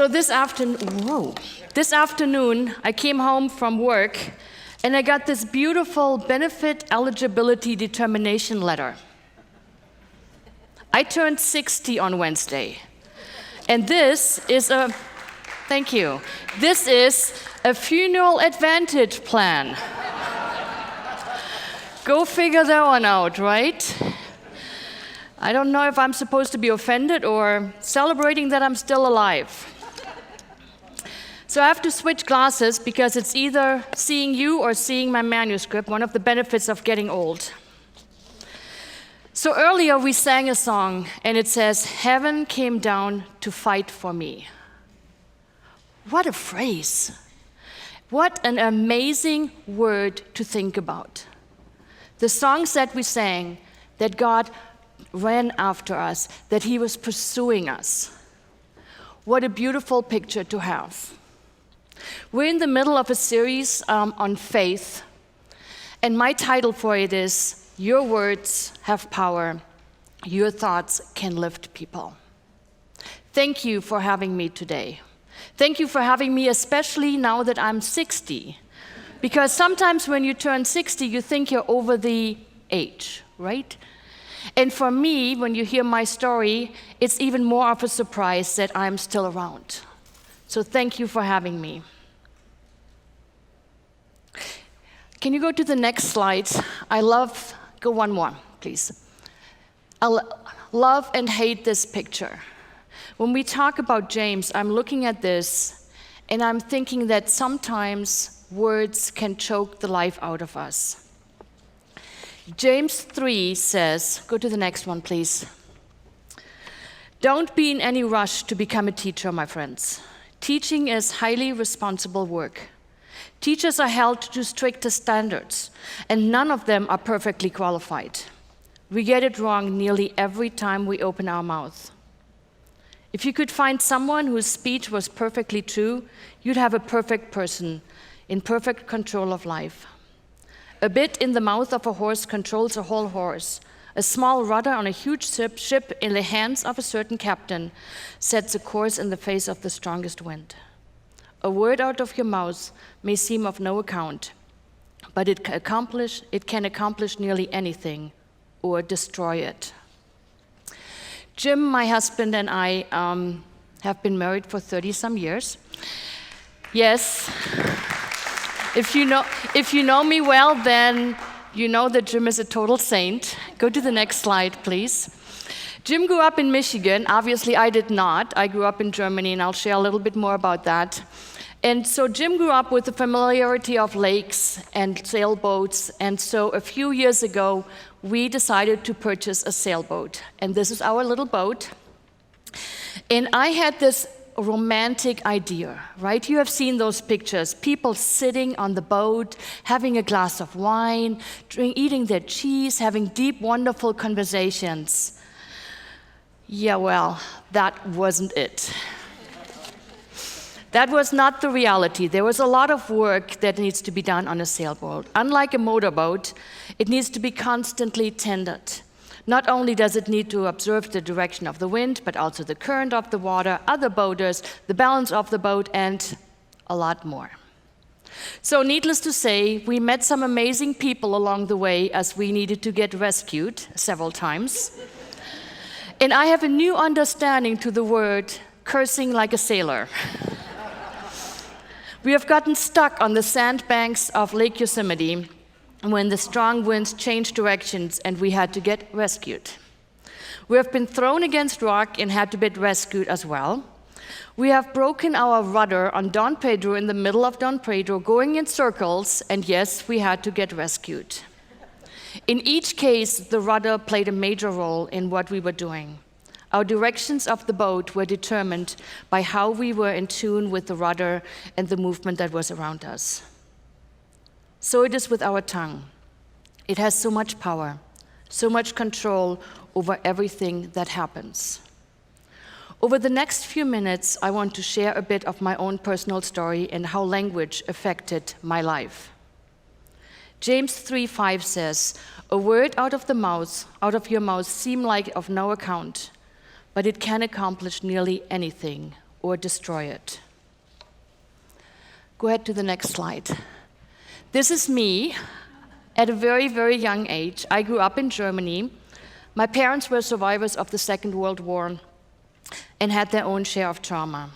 This afternoon, I came home from work, and I got this beautiful benefit eligibility determination letter. I turned 60 on Wednesday, and thank you, this is a funeral advantage plan. Go figure that one out, right? I don't know if I'm supposed to be offended or celebrating that I'm still alive. So I have to switch glasses because it's either seeing you or seeing my manuscript, one of the benefits of getting old. So earlier we sang a song, and it says, "Heaven came down to fight for me." What a phrase. What an amazing word to think about. The songs that we sang, that God ran after us, that he was pursuing us. What a beautiful picture to have. We're in the middle of a series on faith, and my title for it is, "Your words have power, your thoughts can lift people." Thank you for having me today. Thank you for having me, especially now that I'm 60. Because sometimes when you turn 60, you think you're over the age, right? And for me, when you hear my story, it's even more of a surprise that I'm still around. So thank you for having me. Can you go to the next slide? Go one more, please. I love and hate this picture. When we talk about James, I'm looking at this, and I'm thinking that sometimes words can choke the life out of us. James 3 says, go to the next one, please. "Don't be in any rush to become a teacher, my friends. Teaching is highly responsible work. Teachers are held to stricter standards, and none of them are perfectly qualified. We get it wrong nearly every time we open our mouth. If you could find someone whose speech was perfectly true, you'd have a perfect person in perfect control of life. A bit in the mouth of a horse controls a whole horse. A small rudder on a huge ship in the hands of a certain captain sets a course in the face of the strongest wind. A word out of your mouth may seem of no account, but it can accomplish nearly anything or destroy it." Jim, my husband, and I have been married for 30-some years. Yes. If you know me well, then you know that Jim is a total saint. Go to the next slide, please. Jim grew up in Michigan. Obviously, I did not. I grew up in Germany, and I'll share a little bit more about that. And so Jim grew up with the familiarity of lakes and sailboats, and so a few years ago, we decided to purchase a sailboat. And this is our little boat. And I had this romantic idea, right? You have seen those pictures, people sitting on the boat, having a glass of wine, eating their cheese, having deep, wonderful conversations. Yeah, well, that wasn't it. That was not the reality. There was a lot of work that needs to be done on a sailboat. Unlike a motorboat, it needs to be constantly tended. Not only does it need to observe the direction of the wind, but also the current of the water, other boaters, the balance of the boat, and a lot more. So needless to say, we met some amazing people along the way as we needed to get rescued several times. And I have a new understanding to the word cursing like a sailor. We have gotten stuck on the sandbanks of Lake Yosemite when the strong winds changed directions and we had to get rescued. We have been thrown against rock and had to be rescued as well. We have broken our rudder on Don Pedro in the middle of Don Pedro, going in circles, and yes, we had to get rescued. In each case, the rudder played a major role in what we were doing. Our directions of the boat were determined by how we were in tune with the rudder and the movement that was around us. So it is with our tongue. It has so much power, so much control over everything that happens. Over the next few minutes, I want to share a bit of my own personal story and how language affected my life. James 3:5 says, "A word out of your mouth seem like of no account, but it can accomplish nearly anything or destroy it. Go ahead to the next slide. This is me at a very, very young age. I grew up in Germany. My parents were survivors of the Second World War and had their own share of trauma.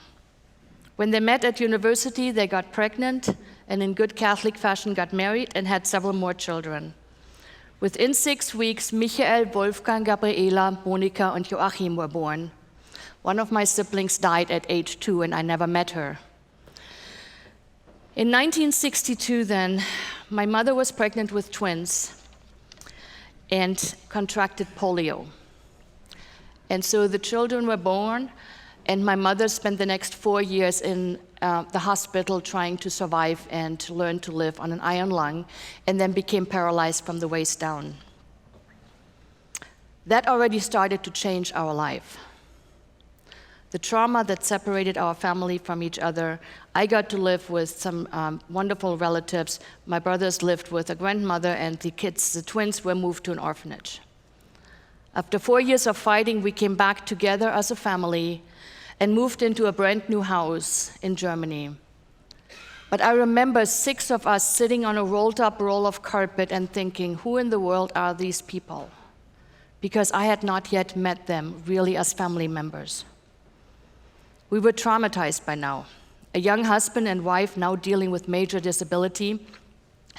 When they met at university, they got pregnant and in good Catholic fashion got married and had several more children. Within 6 weeks, Michael, Wolfgang, Gabriela, Monika, and Joachim were born. One of my siblings died at age 2 and I never met her. In 1962 then, my mother was pregnant with twins and contracted polio. And so the children were born, and my mother spent the next 4 years in the hospital trying to survive and learn to live on an iron lung, and then became paralyzed from the waist down. That already started to change our life. The trauma that separated our family from each other, I got to live with some wonderful relatives. My brothers lived with a grandmother, and the kids, the twins, were moved to an orphanage. After 4 years of fighting, we came back together as a family and moved into a brand new house in Germany. But I remember 6 of us sitting on a rolled up roll of carpet and thinking, who in the world are these people? Because I had not yet met them really as family members. We were traumatized by now. A young husband and wife now dealing with major disability,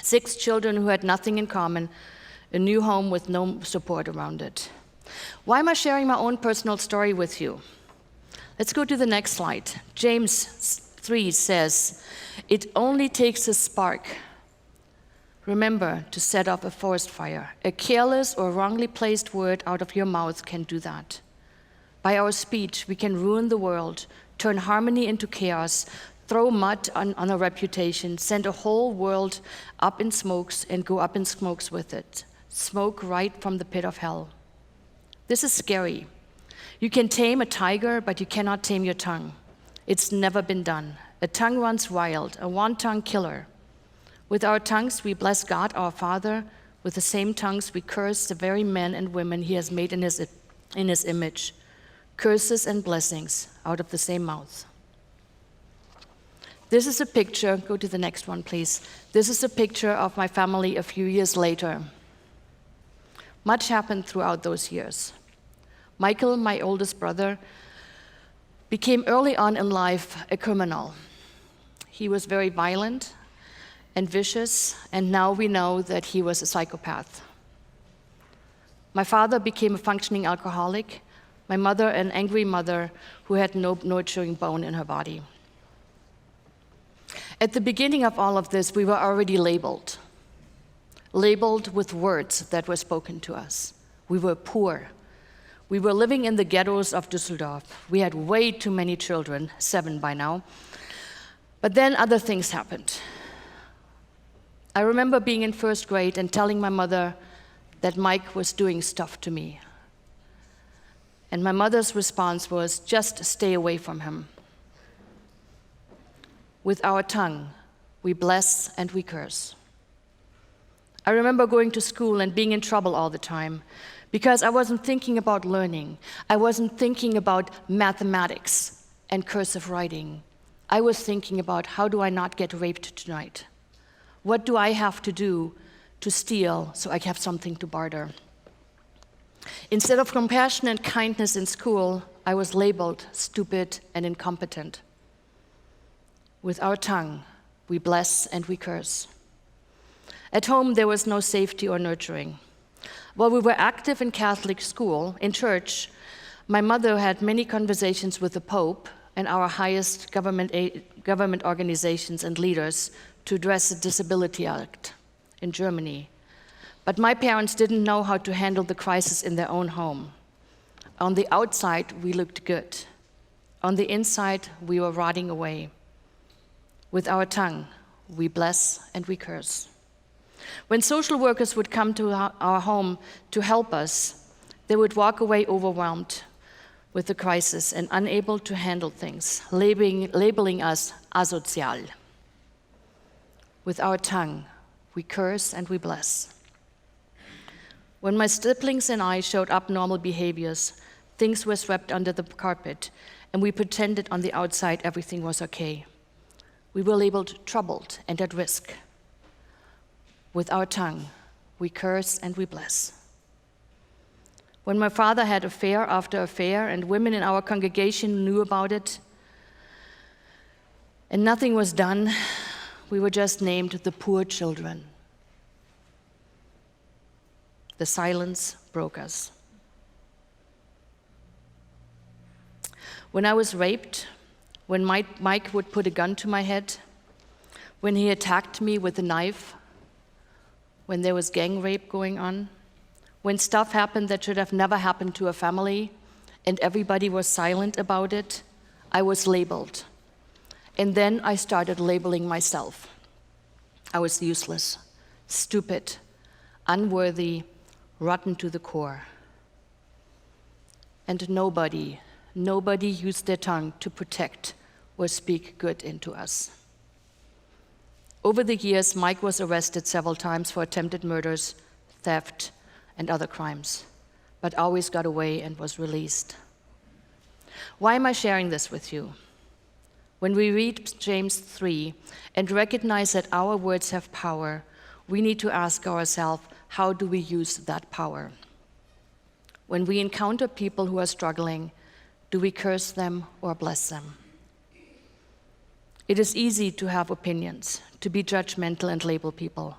6 children who had nothing in common, a new home with no support around it. Why am I sharing my own personal story with you? Let's go to the next slide. James 3 says, it only takes a spark. Remember to set off a forest fire. A careless or wrongly placed word out of your mouth can do that. By our speech, we can ruin the world, turn harmony into chaos, throw mud on a reputation, send a whole world up in smokes and go up in smokes with it. Smoke right from the pit of hell. This is scary. You can tame a tiger, but you cannot tame your tongue. It's never been done. A tongue runs wild, a one-tongue killer. With our tongues, we bless God, our Father. With the same tongues, we curse the very men and women He has made in His image. Curses and blessings out of the same mouth. This is a picture, go to the next one, please. This is a picture of my family a few years later. Much happened throughout those years. Michael, my oldest brother, became early on in life a criminal. He was very violent and vicious, and now we know that he was a psychopath. My father became a functioning alcoholic, my mother an angry mother who had no nurturing bone in her body. At the beginning of all of this, we were already labeled with words that were spoken to us. We were poor. We were living in the ghettos of Düsseldorf. We had way too many children, 7 by now. But then other things happened. I remember being in 1st grade and telling my mother that Mike was doing stuff to me. And my mother's response was, just stay away from him. With our tongue, we bless and we curse. I remember going to school and being in trouble all the time because I wasn't thinking about learning. I wasn't thinking about mathematics and cursive writing. I was thinking about, how do I not get raped tonight? What do I have to do to steal so I have something to barter? Instead of compassion and kindness in school, I was labeled stupid and incompetent. With our tongue, we bless and we curse. At home, there was no safety or nurturing. While we were active in Catholic school, in church, my mother had many conversations with the Pope and our highest government organizations and leaders to address the Disability Act in Germany. But my parents didn't know how to handle the crisis in their own home. On the outside, we looked good. On the inside, we were rotting away. With our tongue, we bless and we curse. When social workers would come to our home to help us, they would walk away overwhelmed with the crisis and unable to handle things, labeling us asozial. With our tongue, we curse and we bless. When my siblings and I showed abnormal behaviors, Things were swept under the carpet, and we pretended on the outside everything was okay. We were labeled troubled and at risk. With our tongue, we curse and we bless. When my father had affair after affair, and women in our congregation knew about it, and nothing was done, we were just named the poor children. The silence broke us. When I was raped, when Mike would put a gun to my head, when he attacked me with a knife, when there was gang rape going on, when stuff happened that should have never happened to a family, and everybody was silent about it, I was labeled. And then I started labeling myself. I was useless, stupid, unworthy, rotten to the core. And nobody used their tongue to protect or speak good into us. Over the years, Mike was arrested several times for attempted murders, theft, and other crimes, but always got away and was released. Why am I sharing this with you? When we read James 3 and recognize that our words have power, we need to ask ourselves, how do we use that power? When we encounter people who are struggling, do we curse them or bless them? It is easy to have opinions, to be judgmental and label people,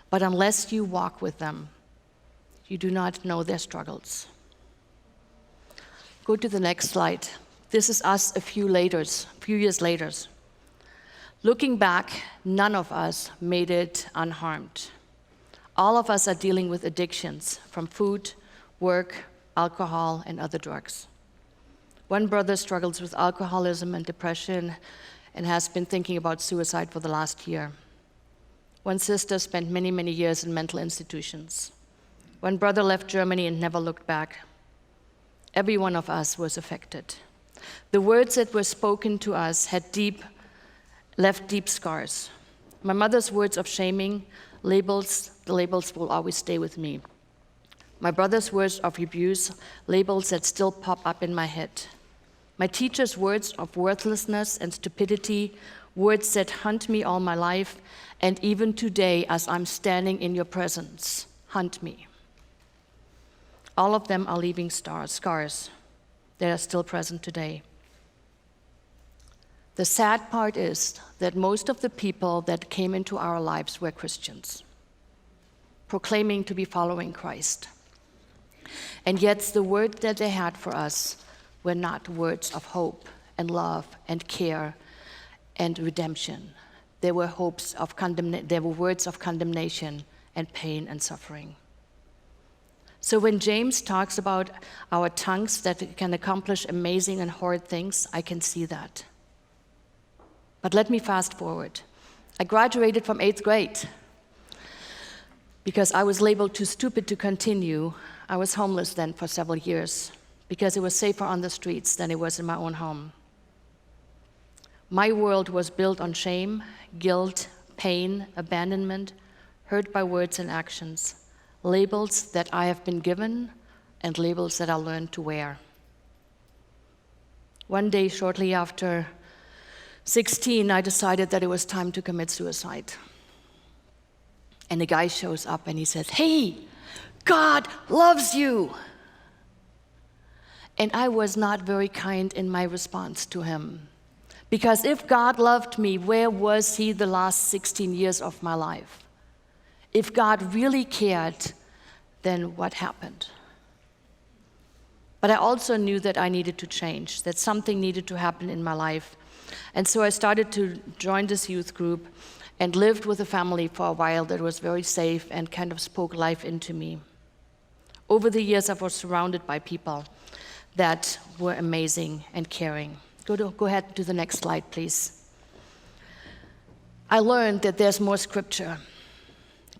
but unless you walk with them, you do not know their struggles. Go to the next slide. This is us a few years later. Looking back, none of us made it unharmed. All of us are dealing with addictions from food, work, alcohol, and other drugs. One brother struggles with alcoholism and depression and has been thinking about suicide for the last year. One sister spent many, many years in mental institutions. One brother left Germany and never looked back. Every one of us was affected. The words that were spoken to us left deep scars. My mother's words of shaming, the labels will always stay with me. My brother's words of abuse, labels that still pop up in my head. My teacher's words of worthlessness and stupidity, words that haunt me all my life, and even today as I'm standing in your presence, haunt me. All of them are leaving scars that are still present today. The sad part is that most of the people that came into our lives were Christians, proclaiming to be following Christ. And yet the words that they had for us were not words of hope and love and care and redemption. They were words of condemnation and pain and suffering. So when James talks about our tongues that can accomplish amazing and horrid things, I can see that. But let me fast forward. I graduated from 8th grade because I was labeled too stupid to continue. I was homeless then for several years because it was safer on the streets than it was in my own home. My world was built on shame, guilt, pain, abandonment, hurt by words and actions, labels that I have been given and labels that I learned to wear. One day, shortly after 16, I decided that it was time to commit suicide. And a guy shows up and he says, "Hey, God loves you." And I was not very kind in my response to him. Because if God loved me, where was he the last 16 years of my life? If God really cared, then what happened? But I also knew that I needed to change, that something needed to happen in my life. And so I started to join this youth group and lived with a family for a while that was very safe and kind of spoke life into me. Over the years, I was surrounded by people that were amazing and caring. Go ahead to the next slide, please. I learned that there's more scripture.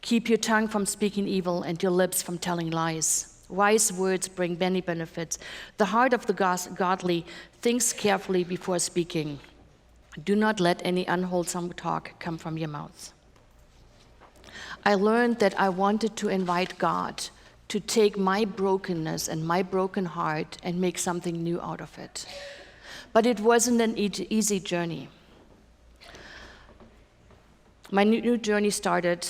Keep your tongue from speaking evil and your lips from telling lies. Wise words bring many benefits. The heart of the godly thinks carefully before speaking. Do not let any unwholesome talk come from your mouth. I learned that I wanted to invite God to take my brokenness and my broken heart and make something new out of it. But it wasn't an easy journey. My new journey started,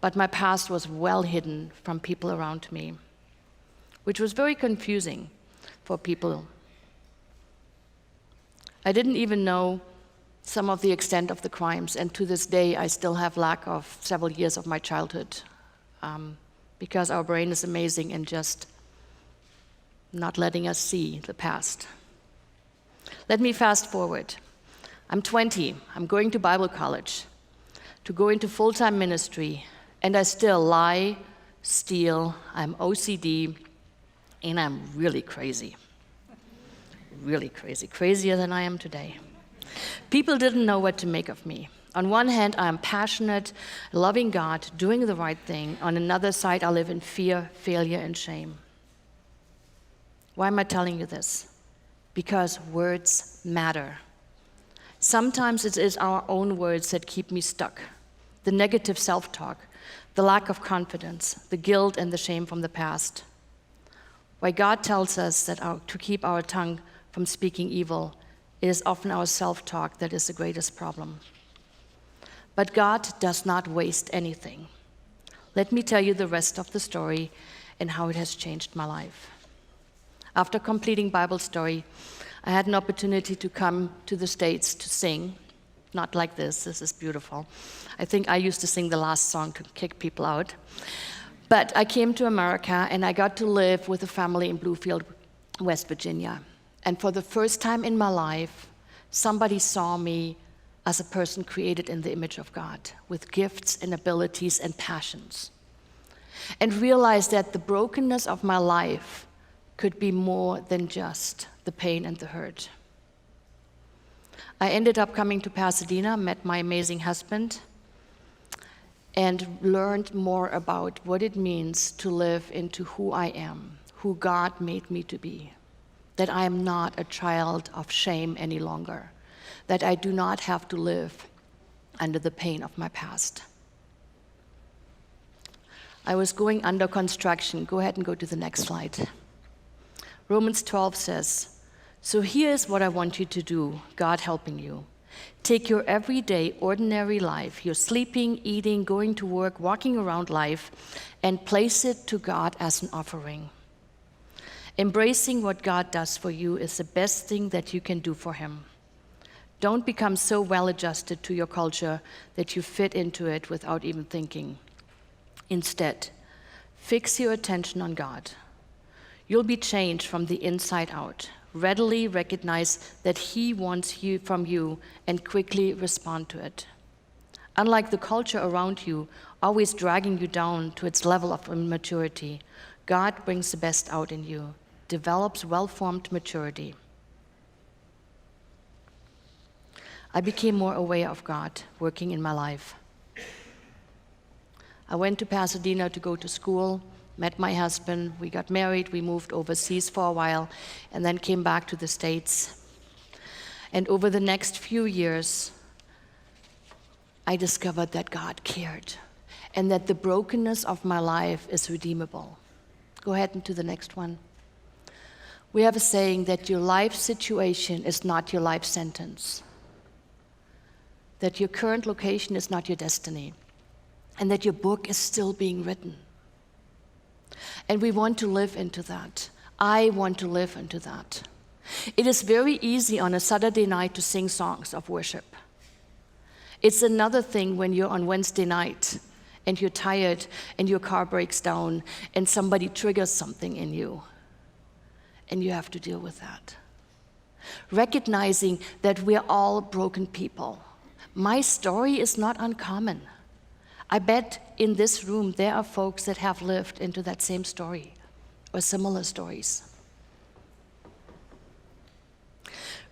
but my past was well hidden from people around me, which was very confusing for people. I didn't even know some of the extent of the crimes, and to this day I still have lack of several years of my childhood, because our brain is amazing and just not letting us see the past. Let me fast forward. I'm 20, I'm going to Bible college to go into full-time ministry, and I still lie, steal, I'm OCD, and I'm really crazy. Really crazy, crazier than I am today. People didn't know what to make of me. On one hand, I am passionate, loving God, doing the right thing. On another side, I live in fear, failure, and shame. Why am I telling you this? Because words matter. Sometimes it is our own words that keep me stuck. The negative self-talk, the lack of confidence, the guilt and the shame from the past. Why God tells us that to keep our tongue from speaking evil, it is often our self-talk that is the greatest problem. But God does not waste anything. Let me tell you the rest of the story and how it has changed my life. After completing Bible story, I had an opportunity to come to the States to sing. Not like this is beautiful. I think I used to sing the last song to kick people out. But I came to America and I got to live with a family in Bluefield, West Virginia. And for the first time in my life, somebody saw me as a person created in the image of God, with gifts and abilities and passions. And realized that the brokenness of my life could be more than just the pain and the hurt. I ended up coming to Pasadena, met my amazing husband, and learned more about what it means to live into who I am, who God made me to be. That I am not a child of shame any longer, that I do not have to live under the pain of my past. I was going under construction. Go ahead and go to the next slide. Romans 12 says, "So here's what I want you to do, God helping you. Take your everyday, ordinary life, your sleeping, eating, going to work, walking around life, and place it to God as an offering. Embracing what God does for you is the best thing that you can do for Him. Don't become so well adjusted to your culture that you fit into it without even thinking. Instead, fix your attention on God. You'll be changed from the inside out. Readily recognize that He wants you from you and quickly respond to it. Unlike the culture around you, always dragging you down to its level of immaturity, God brings the best out in you, develops well-formed maturity." I became more aware of God working in my life. I went to Pasadena to go to school, met my husband, we got married, we moved overseas for a while, and then came back to the States. And over the next few years, I discovered that God cared and that the brokenness of my life is redeemable. Go ahead and to the next one. We have a saying that your life situation is not your life sentence, that your current location is not your destiny, and that your book is still being written. And we want to live into that. I want to live into that. It is very easy on a Saturday night to sing songs of worship. It's another thing when you're on Wednesday night and you're tired and your car breaks down and somebody triggers something in you and you have to deal with that. Recognizing that we're all broken people. My story is not uncommon. I bet in this room there are folks that have lived into that same story or similar stories.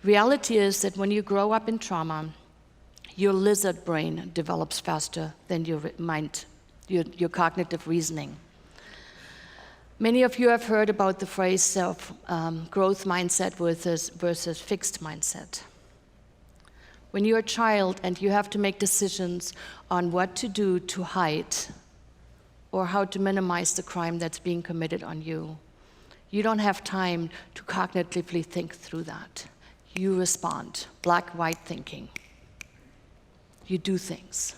Reality is that when you grow up in trauma, your lizard brain develops faster than your mind, your cognitive reasoning. Many of you have heard about the phrase of growth mindset versus fixed mindset. When you're a child and you have to make decisions on what to do to hide or how to minimize the crime that's being committed on you. You don't have time to cognitively think through that. You respond, black-white thinking. You do things.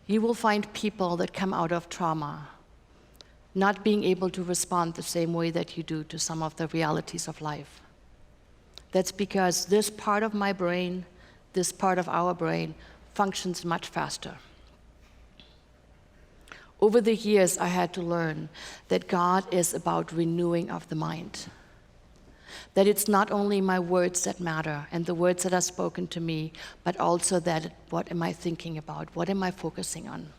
You will find people that come out of trauma not being able to respond the same way that you do to some of the realities of life. That's because this part of my brain, this part of our brain, functions much faster. Over the years, I had to learn that God is about renewing of the mind. That it's not only my words that matter and the words that are spoken to me, but also that what am I thinking about? What am I focusing on?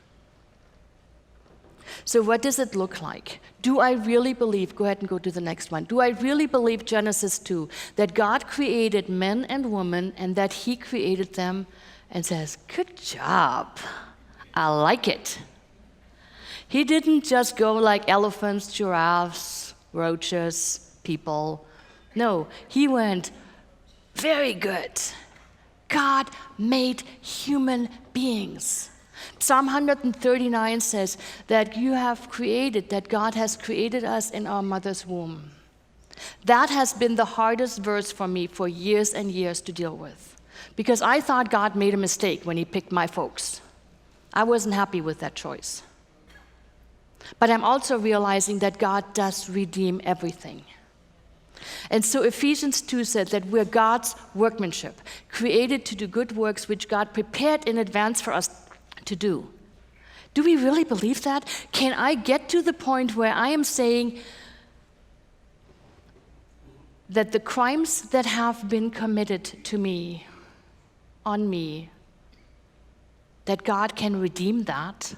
So what does it look like? Do I really believe, go ahead and go to the next one. Do I really believe Genesis 2, that God created men and women and that he created them and says, good job, I like it. He didn't just go like elephants, giraffes, roaches, people. No, he went, very good. God made human beings. Psalm 139 says that that God has created us in our mother's womb. That has been the hardest verse for me for years and years to deal with, because I thought God made a mistake when he picked my folks. I wasn't happy with that choice. But I'm also realizing that God does redeem everything. And so Ephesians 2 said that we're God's workmanship, created to do good works which God prepared in advance for us to do. Do we really believe that? Can I get to the point where I am saying that the crimes that have been committed to me, on me, that God can redeem that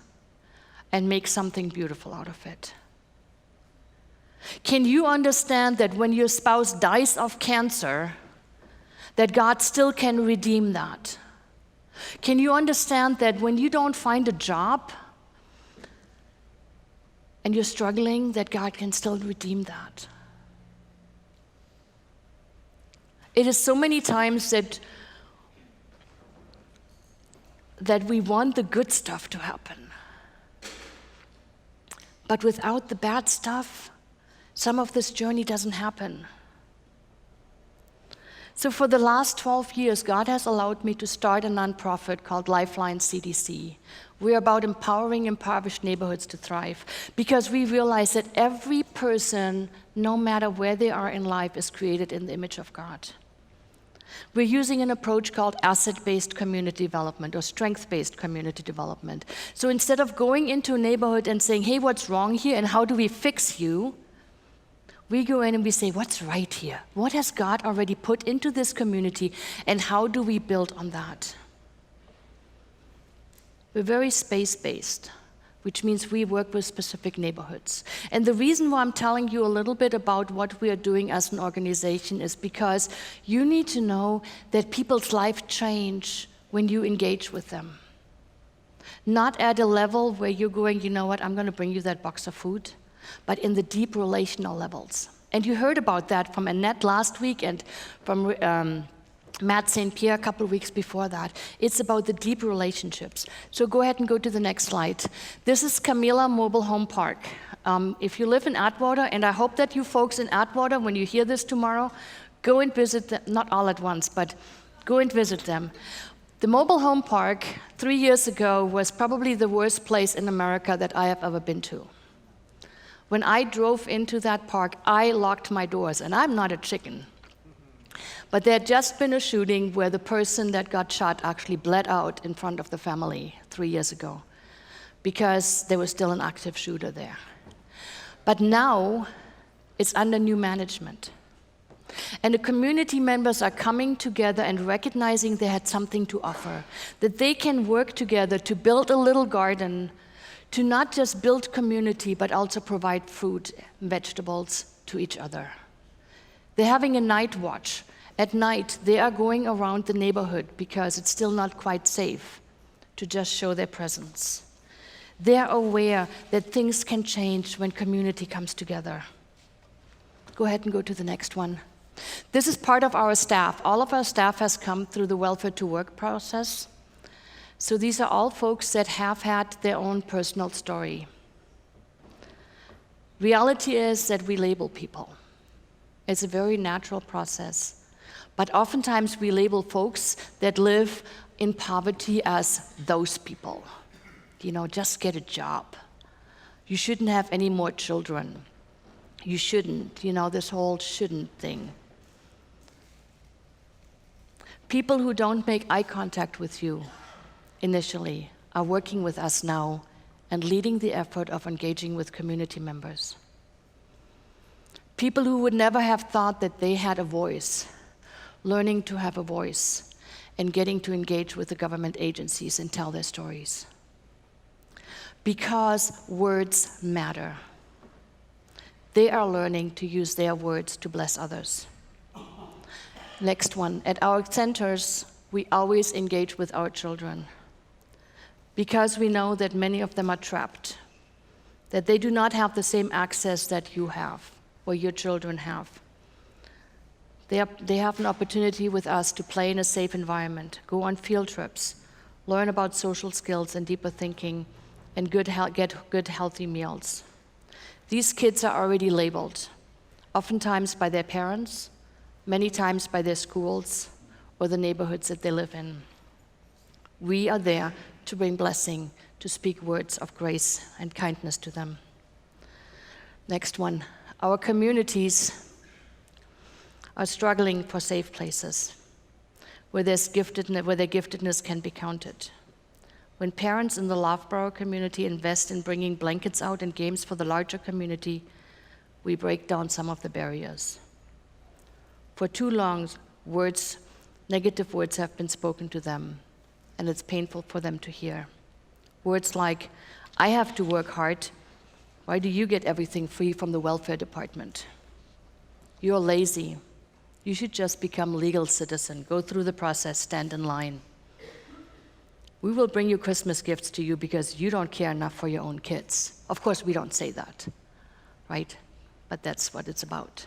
and make something beautiful out of it? Can you understand that when your spouse dies of cancer, that God still can redeem that? Can you understand that when you don't find a job and you're struggling, that God can still redeem that? It is so many times that we want the good stuff to happen. But without the bad stuff, some of this journey doesn't happen. So for the last 12 years, God has allowed me to start a nonprofit called Lifeline CDC. We're about empowering impoverished neighborhoods to thrive, because we realize that every person, no matter where they are in life, is created in the image of God. We're using an approach called asset-based community development or strength-based community development. So instead of going into a neighborhood and saying, hey, what's wrong here and how do we fix you? We go in and we say, what's right here? What has God already put into this community, and how do we build on that? We're very space-based, which means we work with specific neighborhoods. And the reason why I'm telling you a little bit about what we are doing as an organization is because you need to know that people's lives change when you engage with them. Not at a level where you're going, you know what, I'm going to bring you that box of food, but in the deep relational levels. And you heard about that from Annette last week and from Matt St. Pierre a couple of weeks before that. It's about the deep relationships. So go ahead and go to the next slide. This is Camila Mobile Home Park. If you live in Atwater, and I hope that you folks in Atwater, when you hear this tomorrow, go and visit them, not all at once, but go and visit them. The mobile home park 3 years ago was probably the worst place in America that I have ever been to. When I drove into that park, I locked my doors, and I'm not a chicken. But there had just been a shooting where the person that got shot actually bled out in front of the family 3 years ago because there was still an active shooter there. But now it's under new management. And the community members are coming together and recognizing they had something to offer, that they can work together to build a little garden, to not just build community, but also provide food and vegetables to each other. They're having a night watch. At night, they are going around the neighborhood because it's still not quite safe to just show their presence. They are aware that things can change when community comes together. Go ahead and go to the next one. This is part of our staff. All of our staff has come through the Welfare to Work process. So these are all folks that have had their own personal story. Reality is that we label people. It's a very natural process. But oftentimes we label folks that live in poverty as those people. You know, just get a job. You shouldn't have any more children. You shouldn't, you know, this whole shouldn't thing. People who don't make eye contact with you initially are working with us now and leading the effort of engaging with community members. People who would never have thought that they had a voice, learning to have a voice and getting to engage with the government agencies and tell their stories. Because words matter. They are learning to use their words to bless others. Next one, at our centers, we always engage with our children because we know that many of them are trapped, that they do not have the same access that you have or your children have. They have an opportunity with us to play in a safe environment, go on field trips, learn about social skills and deeper thinking, and get good, healthy meals. These kids are already labeled, oftentimes by their parents, many times by their schools or the neighborhoods that they live in. We are there to bring blessing, to speak words of grace and kindness to them. Next one, our communities are struggling for safe places where their giftedness can be counted. When parents in the Loughborough community invest in bringing blankets out and games for the larger community, we break down some of the barriers. For too long, negative words have been spoken to them, and it's painful for them to hear. Words like, I have to work hard. Why do you get everything free from the welfare department? You're lazy. You should just become a legal citizen, go through the process, stand in line. We will bring you Christmas gifts to you because you don't care enough for your own kids. Of course, we don't say that, right? But that's what it's about.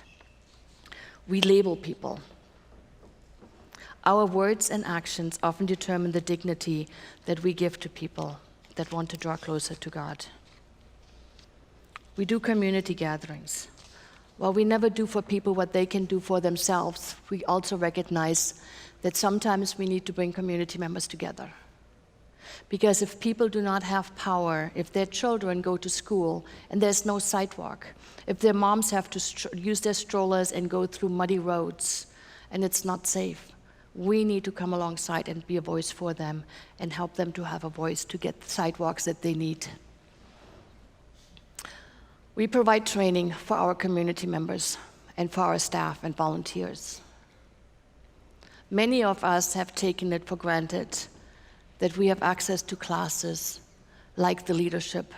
We label people. Our words and actions often determine the dignity that we give to people that want to draw closer to God. We do community gatherings. While we never do for people what they can do for themselves, we also recognize that sometimes we need to bring community members together. Because if people do not have power, if their children go to school and there's no sidewalk, if their moms have to use their strollers and go through muddy roads and it's not safe, we need to come alongside and be a voice for them and help them to have a voice to get the sidewalks that they need. We provide training for our community members and for our staff and volunteers. Many of us have taken it for granted that we have access to classes like the leadership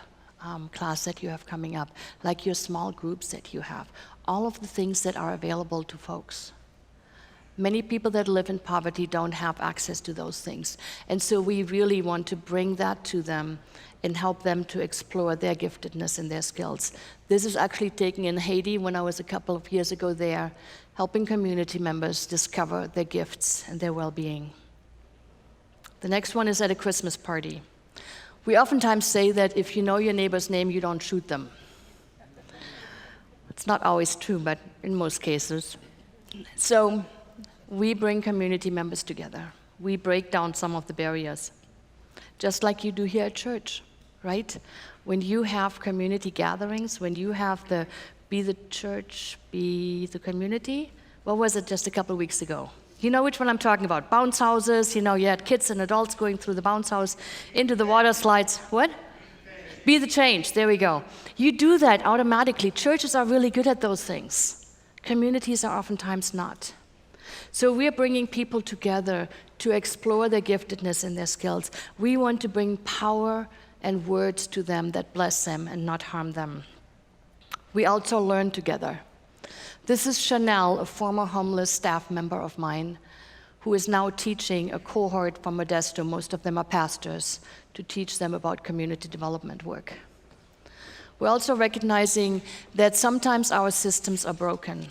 class that you have coming up, like your small groups that you have, all of the things that are available to folks. Many people that live in poverty don't have access to those things. And so we really want to bring that to them and help them to explore their giftedness and their skills. This is actually taken in Haiti when I was a couple of years ago there, helping community members discover their gifts and their well-being. The next one is at a Christmas party. We oftentimes say that if you know your neighbor's name, you don't shoot them. It's not always true, but in most cases. So we bring community members together. We break down some of the barriers, just like you do here at church, right? When you have community gatherings, when you have the Be the Church, Be the Community, what was it just a couple of weeks ago? You know which one I'm talking about. Bounce houses, you know, you had kids and adults going through the bounce house into the water slides. What? Be the change, there we go. You do that automatically. Churches are really good at those things. Communities are oftentimes not. So we're bringing people together to explore their giftedness and their skills. We want to bring power and words to them that bless them and not harm them. We also learn together. This is Chanel, a former homeless staff member of mine, who is now teaching a cohort from Modesto, most of them are pastors, to teach them about community development work. We're also recognizing that sometimes our systems are broken.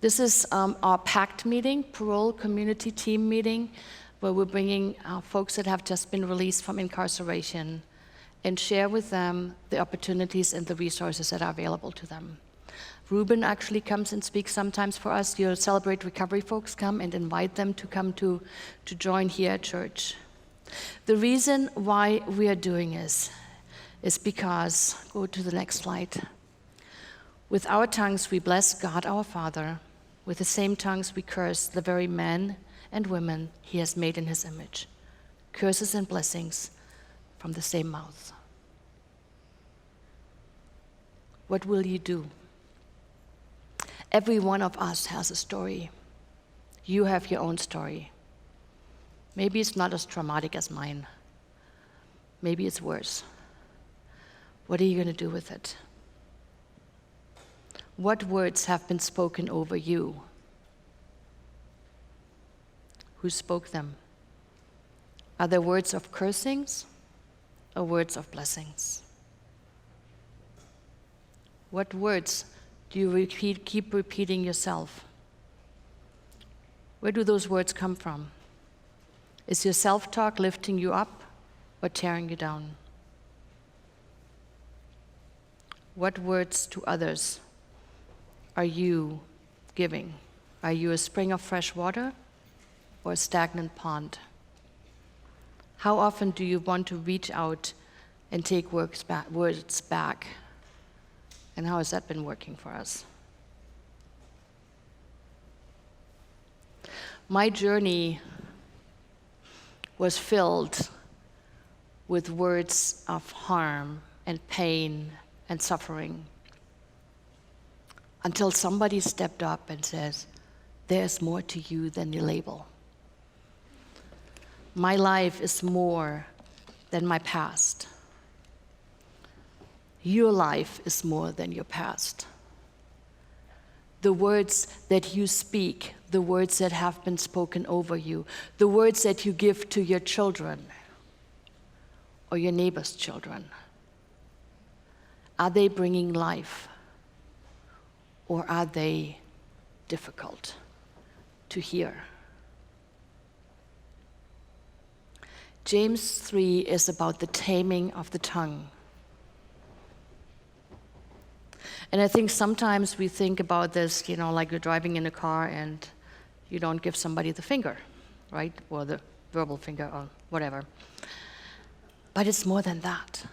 This is our PACT meeting, Parole Community Team meeting, where we're bringing folks that have just been released from incarceration and share with them the opportunities and the resources that are available to them. Ruben actually comes and speaks sometimes for us. Your Celebrate Recovery folks come and invite them to come to join here at church. The reason why we are doing this is because, go to the next slide. With our tongues we bless God our Father. With the same tongues we curse the very men and women he has made in his image. Curses and blessings from the same mouth. What will you do? Every one of us has a story. You have your own story. Maybe it's not as traumatic as mine. Maybe it's worse. What are you going to do with it? What words have been spoken over you? Who spoke them? Are they words of cursings or words of blessings? What words do you keep repeating yourself? Where do those words come from? Is your self-talk lifting you up or tearing you down? What words to others are you giving? Are you a spring of fresh water or a stagnant pond? How often do you want to reach out and take words back? And how has that been working for us? My journey was filled with words of harm and pain and suffering until somebody stepped up and says, there's more to you than your label. My life is more than my past. Your life is more than your past. The words that you speak, the words that have been spoken over you, the words that you give to your children or your neighbor's children, are they bringing life or are they difficult to hear? James 3 is about the taming of the tongue. And I think sometimes we think about this, like you're driving in a car and you don't give somebody the finger, right? Or the verbal finger or whatever. But it's more than that.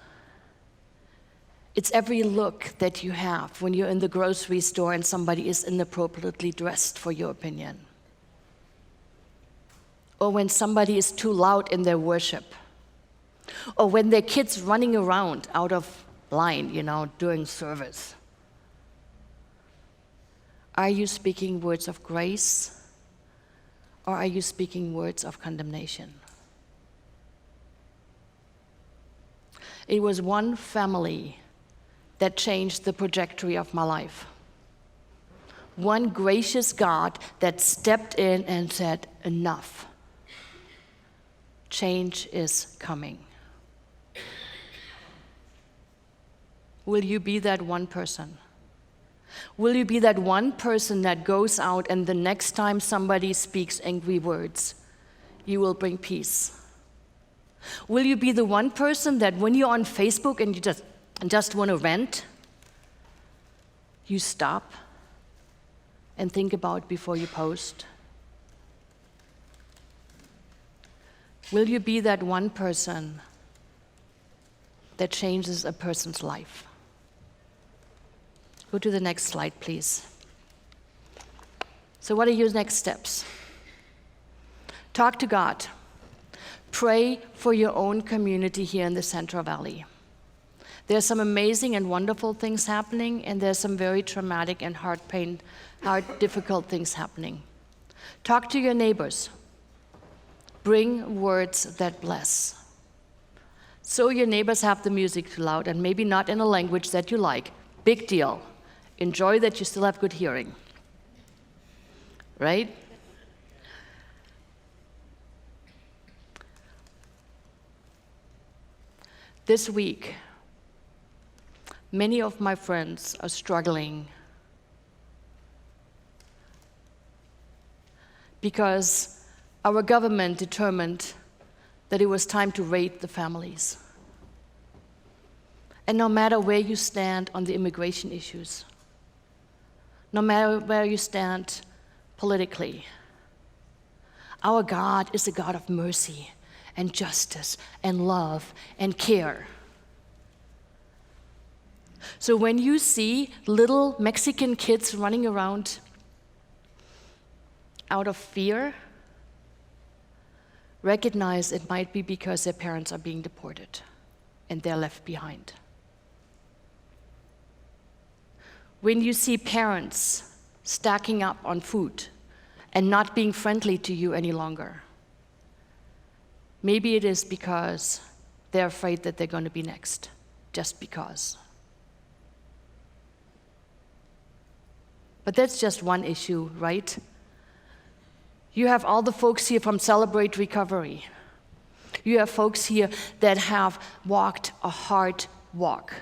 It's every look that you have when you're in the grocery store and somebody is inappropriately dressed for your opinion. Or when somebody is too loud in their worship. Or when their kids running around out of line, during service. Are you speaking words of grace, or are you speaking words of condemnation? It was one family that changed the trajectory of my life. One gracious God that stepped in and said, enough. Change is coming. Will you be that one person? Will you be that one person that goes out and the next time somebody speaks angry words, you will bring peace? Will you be the one person that when you're on Facebook and you just want to rant, you stop and think about before you post? Will you be that one person that changes a person's life? Go to the next slide, please. So what are your next steps? Talk to God. Pray for your own community here in the Central Valley. There's some amazing and wonderful things happening, and there's some very traumatic and hard, difficult things happening. Talk to your neighbors. Bring words that bless. So your neighbors have the music too loud, and maybe not in a language that you like. Big deal. Enjoy that you still have good hearing. Right? This week, many of my friends are struggling because our government determined that it was time to raid the families. And no matter where you stand on the immigration issues, no matter where you stand politically, our God is a God of mercy and justice and love and care. So when you see little Mexican kids running around out of fear, recognize it might be because their parents are being deported and they're left behind. When you see parents stacking up on food and not being friendly to you any longer, maybe it is because they're afraid that they're going to be next, just because. But that's just one issue, right? You have all the folks here from Celebrate Recovery. You have folks here that have walked a hard walk.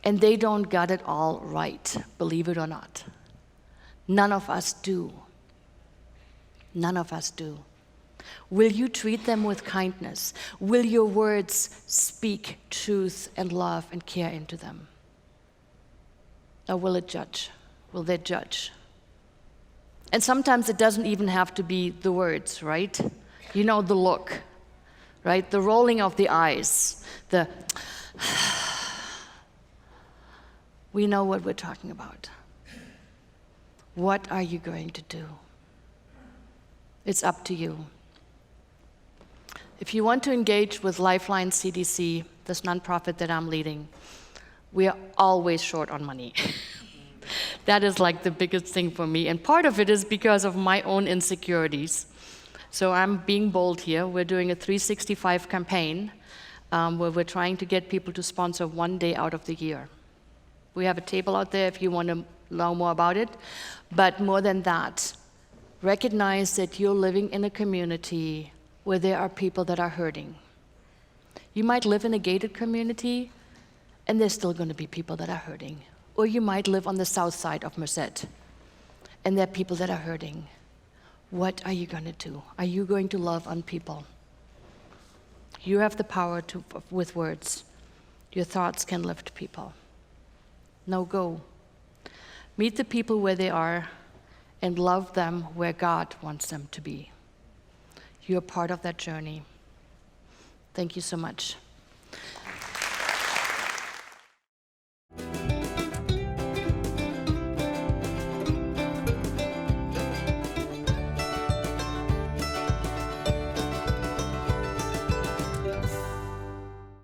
And they don't got it all right, believe it or not. None of us do. None of us do. Will you treat them with kindness? Will your words speak truth and love and care into them? Or will it judge? Will they judge? And sometimes it doesn't even have to be the words, right? You know, the look, right? The rolling of the eyes, the we know what we're talking about. What are you going to do? It's up to you. If you want to engage with Lifeline CDC, this nonprofit that I'm leading, we are always short on money. That is like the biggest thing for me. And part of it is because of my own insecurities. So I'm being bold here. We're doing a 365 campaign where we're trying to get people to sponsor one day out of the year. We have a table out there if you want to know more about it. But more than that, recognize that you're living in a community where there are people that are hurting. You might live in a gated community, and there's still going to be people that are hurting. Or you might live on the south side of Merced, and there are people that are hurting. What are you going to do? Are you going to love on people? You have the power to, with words. Your thoughts can lift people. Now go. Meet the people where they are and love them where God wants them to be. You're part of that journey. Thank you so much.